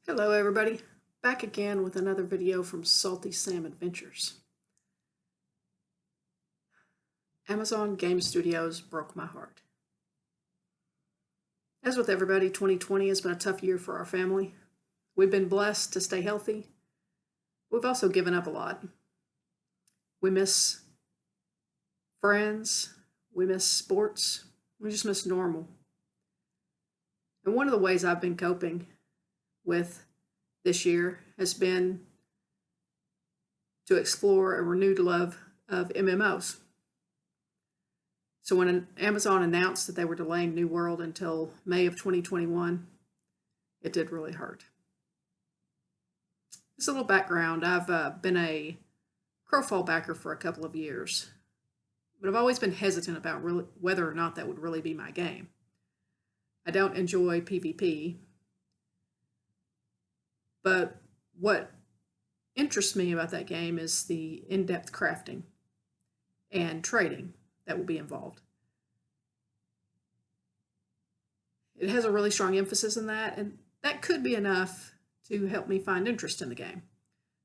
Hello everybody, back again with another video from Salty Sam Adventures. Amazon Game Studios broke my heart. As with everybody, 2020 has been a tough year for our family. We've been blessed to stay healthy. We've also given up a lot. We miss friends, we miss sports, we just miss normal. And one of the ways I've been coping with this year has been to explore a renewed love of MMOs. So when Amazon announced that they were delaying New World until May of 2021, it did really hurt. Just a little background, I've been a Crowfall backer for a couple of years, but I've always been hesitant about whether or not that would really be my game. I don't enjoy PvP, but what interests me about that game is the in-depth crafting and trading that will be involved. It has a really strong emphasis in that, and that could be enough to help me find interest in the game.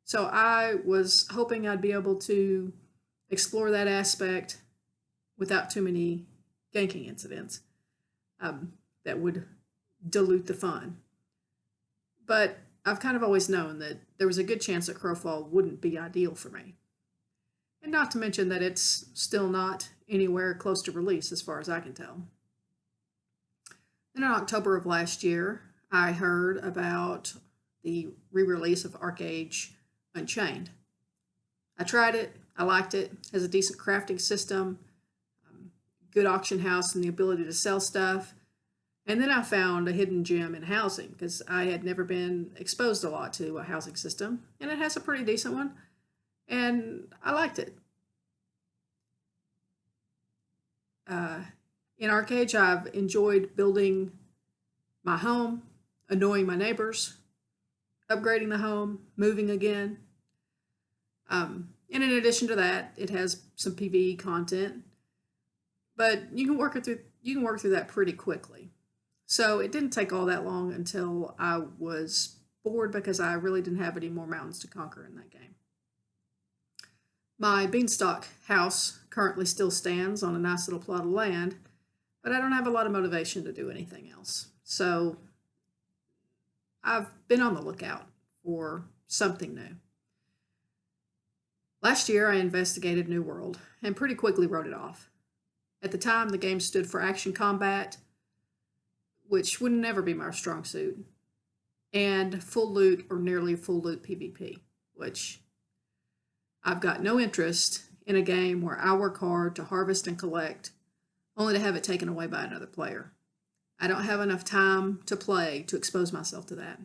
So I was hoping I'd be able to explore that aspect without too many ganking incidents that would dilute the fun. But I've kind of always known that there was a good chance that Crowfall wouldn't be ideal for me. And not to mention that it's still not anywhere close to release as far as I can tell. Then in October of last year, I heard about the re-release of ArcheAge Unchained. I tried it, I liked it, it has a decent crafting system, good auction house and the ability to sell stuff. And then I found a hidden gem in housing because I had never been exposed a lot to a housing system, and it has a pretty decent one, and I liked it. In ArcheAge, I've enjoyed building my home, annoying my neighbors, upgrading the home, moving again. And in addition to that, it has some PvE content, but you can work through that pretty quickly. So it didn't take all that long until I was bored because I really didn't have any more mountains to conquer in that game. My beanstalk house currently still stands on a nice little plot of land, but I don't have a lot of motivation to do anything else. So I've been on the lookout for something new. Last year, I investigated New World and pretty quickly wrote it off. At the time, the game stood for action combat, which would never be my strong suit, and full loot or nearly full loot PvP, which I've got no interest in a game where I work hard to harvest and collect, only to have it taken away by another player. I don't have enough time to play to expose myself to that.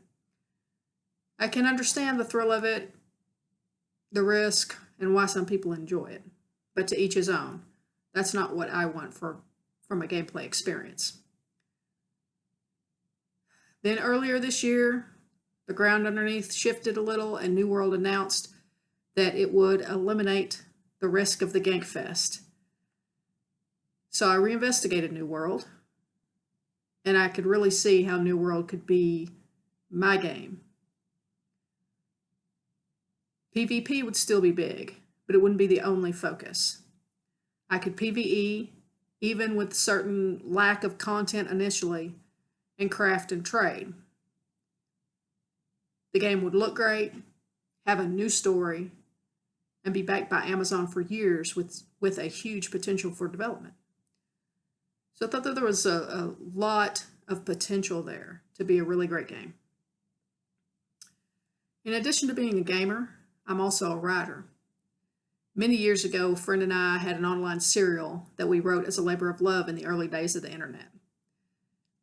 I can understand the thrill of it, the risk, and why some people enjoy it, but to each his own. That's not what I want from a gameplay experience. Then earlier this year, the ground underneath shifted a little and New World announced that it would eliminate the risk of the gank fest. So I reinvestigated New World, and I could really see how New World could be my game. PvP would still be big, but it wouldn't be the only focus. I could PvE, even with certain lack of content initially, and craft and trade. The game would look great, have a new story, and be backed by Amazon for years with a huge potential for development. So I thought that there was a lot of potential there to be a really great game. In addition to being a gamer, I'm also a writer. Many years ago, a friend and I had an online serial that we wrote as a labor of love in the early days of the internet.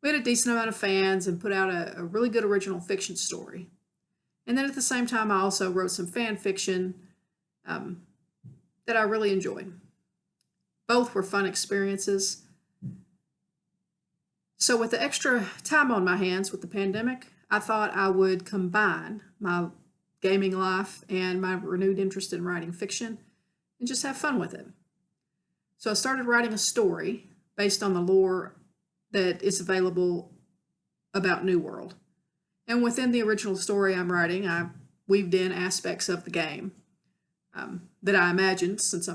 We had a decent amount of fans and put out a really good original fiction story. And then at the same time, I also wrote some fan fiction that I really enjoyed. Both were fun experiences. So with the extra time on my hands with the pandemic, I thought I would combine my gaming life and my renewed interest in writing fiction and just have fun with it. So I started writing a story based on the lore that is available about New World. And within the original story I'm writing, I weaved in aspects of the game that I imagined, since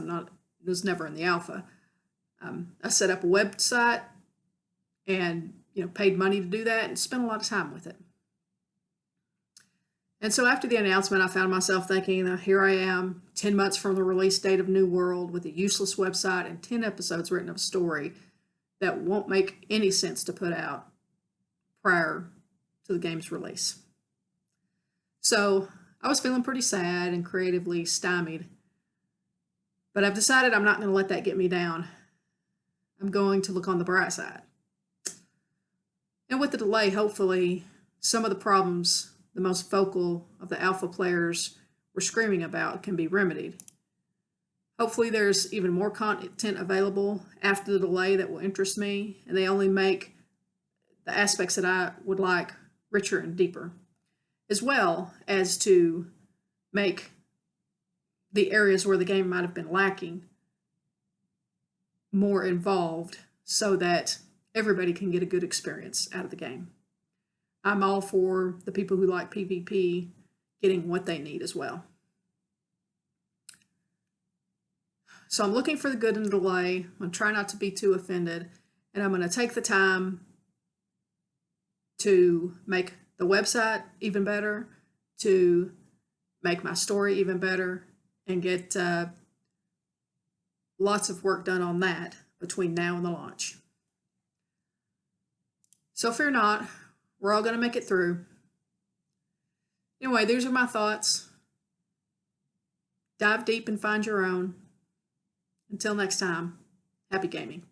was never in the alpha. I set up a website and paid money to do that and spent a lot of time with it. And so after the announcement, I found myself thinking, here I am, 10 months from the release date of New World, with a useless website and 10 episodes written of a story that won't make any sense to put out prior to the game's release. So I was feeling pretty sad and creatively stymied, but I've decided I'm not going to let that get me down. I'm going to look on the bright side. And with the delay, hopefully, some of the problems the most vocal of the alpha players were screaming about can be remedied. Hopefully there's even more content available after the delay that will interest me, and they only make the aspects that I would like richer and deeper, as well as to make the areas where the game might have been lacking more involved, so that everybody can get a good experience out of the game. I'm all for the people who like PvP getting what they need as well. So I'm looking for the good in the delay. I'm going to try not to be too offended, and I'm going to take the time to make the website even better, to make my story even better, and get lots of work done on that between now and the launch. So fear not, we're all going to make it through. Anyway, these are my thoughts. Dive deep and find your own. Until next time, happy gaming.